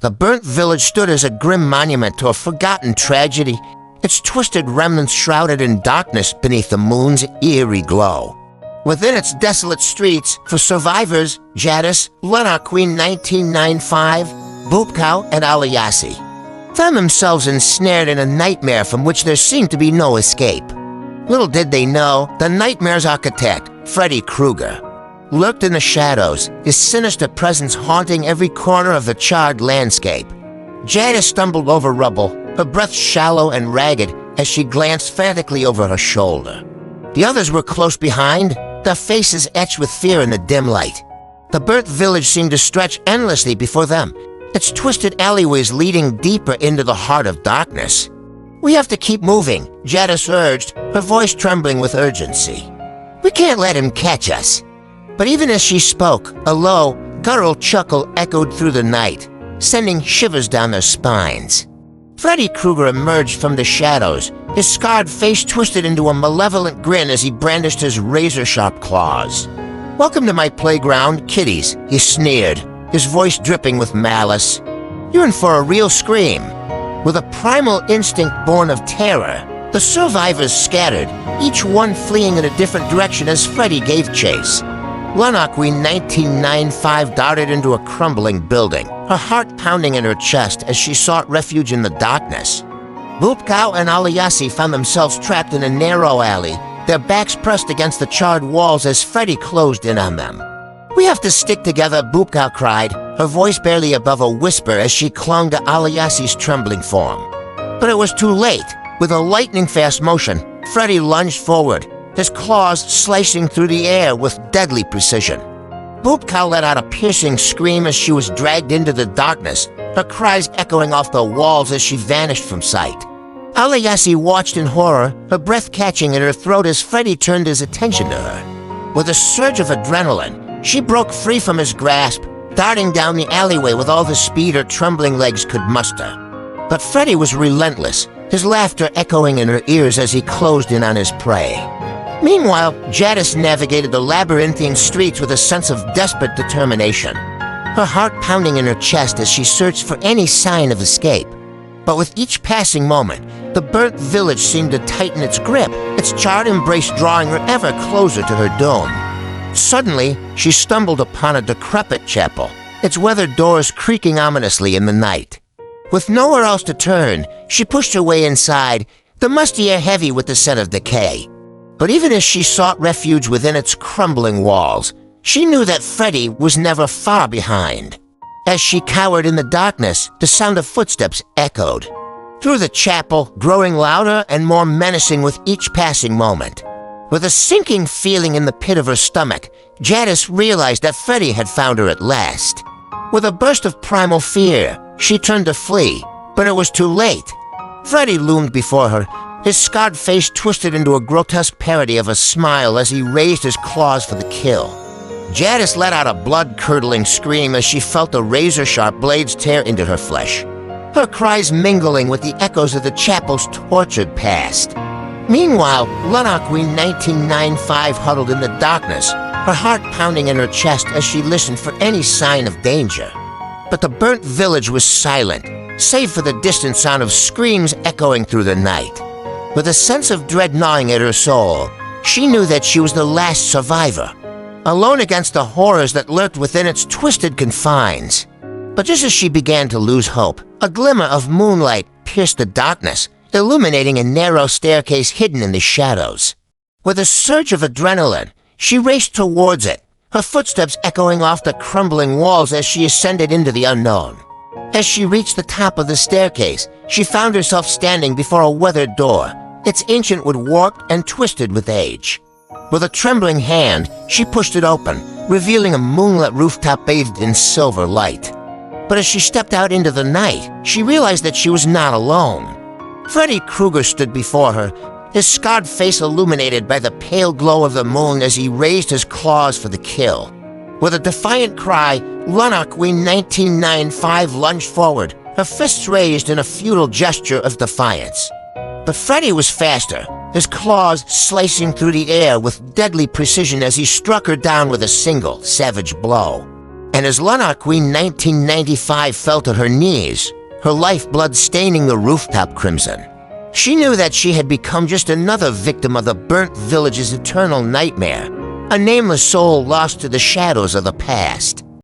The burnt village stood as a grim monument to a forgotten tragedy, its twisted remnants shrouded in darkness beneath the moon's eerie glow. Within its desolate streets, for survivors, Jadis, Lanark Queen 1995, Boopkow, and Alayasi found themselves ensnared in a nightmare from which there seemed to be no escape. Little did they know, the nightmare's architect, Freddy Krueger, lurked in the shadows, his sinister presence haunting every corner of the charred landscape. Jadis stumbled over rubble, her breath shallow and ragged as she glanced frantically over her shoulder. The others were close behind, their faces etched with fear in the dim light. The burnt village seemed to stretch endlessly before them, its twisted alleyways leading deeper into the heart of darkness. "We have to keep moving," Jadis urged, her voice trembling with urgency. "We can't let him catch us." But even as she spoke, a low, guttural chuckle echoed through the night, sending shivers down their spines. Freddy Krueger emerged from the shadows, his scarred face twisted into a malevolent grin as he brandished his razor-sharp claws. "Welcome to my playground, kiddies," he sneered, his voice dripping with malice. "You're in for a real scream." With a primal instinct born of terror, the survivors scattered, each one fleeing in a different direction as Freddy gave chase. Lanark Queen 1995 darted into a crumbling building, her heart pounding in her chest as she sought refuge in the darkness. Boopkow and Alayasi found themselves trapped in a narrow alley, their backs pressed against the charred walls as Freddy closed in on them. "We have to stick together," Boopkow cried, her voice barely above a whisper as she clung to Alayasi's trembling form. But it was too late. With a lightning-fast motion, Freddy lunged forward, his claws slicing through the air with deadly precision. Boopkow let out a piercing scream as she was dragged into the darkness, her cries echoing off the walls as she vanished from sight. Alayasi watched in horror, her breath catching in her throat as Freddy turned his attention to her. With a surge of adrenaline, she broke free from his grasp, darting down the alleyway with all the speed her trembling legs could muster. But Freddy was relentless, his laughter echoing in her ears as he closed in on his prey. Meanwhile, Jadis navigated the labyrinthine streets with a sense of desperate determination, her heart pounding in her chest as she searched for any sign of escape. But with each passing moment, the burnt village seemed to tighten its grip, its charred embrace drawing her ever closer to her dome. Suddenly, she stumbled upon a decrepit chapel, its weathered doors creaking ominously in the night. With nowhere else to turn, she pushed her way inside, the musty air heavy with the scent of decay. But even as she sought refuge within its crumbling walls, she knew that Freddy was never far behind. As she cowered in the darkness, the sound of footsteps echoed through the chapel, growing louder and more menacing with each passing moment. With a sinking feeling in the pit of her stomach, Jadis realized that Freddy had found her at last. With a burst of primal fear, she turned to flee, but it was too late. Freddy loomed before her, his scarred face twisted into a grotesque parody of a smile as he raised his claws for the kill. Jadis let out a blood-curdling scream as she felt the razor-sharp blades tear into her flesh, her cries mingling with the echoes of the chapel's tortured past. Meanwhile, Lanark Queen 1995 huddled in the darkness, her heart pounding in her chest as she listened for any sign of danger. But the burnt village was silent, save for the distant sound of screams echoing through the night. With a sense of dread gnawing at her soul, she knew that she was the last survivor, alone against the horrors that lurked within its twisted confines. But just as she began to lose hope, a glimmer of moonlight pierced the darkness, illuminating a narrow staircase hidden in the shadows. With a surge of adrenaline, she raced towards it, her footsteps echoing off the crumbling walls as she ascended into the unknown. As she reached the top of the staircase, she found herself standing before a weathered door, its ancient wood warped and twisted with age. With a trembling hand, she pushed it open, revealing a moonlit rooftop bathed in silver light. But as she stepped out into the night, she realized that she was not alone. Freddy Krueger stood before her, his scarred face illuminated by the pale glow of the moon as he raised his claws for the kill. With a defiant cry, Lanark Queen 1995 lunged forward, her fists raised in a futile gesture of defiance. But Freddy was faster, his claws slicing through the air with deadly precision as he struck her down with a single, savage blow. And as Lanark Queen 1995 fell to her knees, her lifeblood staining the rooftop crimson, she knew that she had become just another victim of the burnt village's eternal nightmare, a nameless soul lost to the shadows of the past.